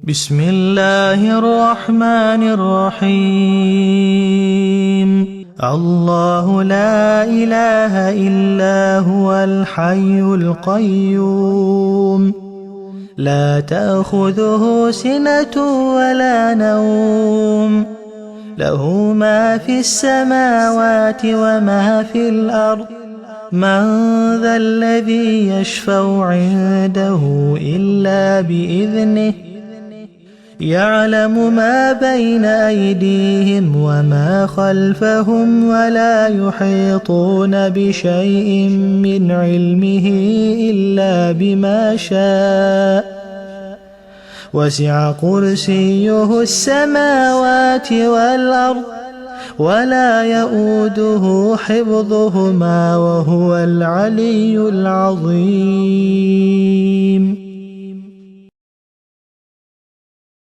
بسم الله الرحمن الرحيم. الله لا إله إلا هو الحي القيوم، لا تأخذه سنة ولا نوم، له ما في السماوات وما في الأرض. من ذا الذي يشفع عنده إلا بإذنه، يعلم ما بين أيديهم وما خلفهم، ولا يحيطون بشيء من علمه إلا بما شاء. وسع كرسيه السماوات والأرض، ولا يؤوده حفظهما، وهو العلي العظيم.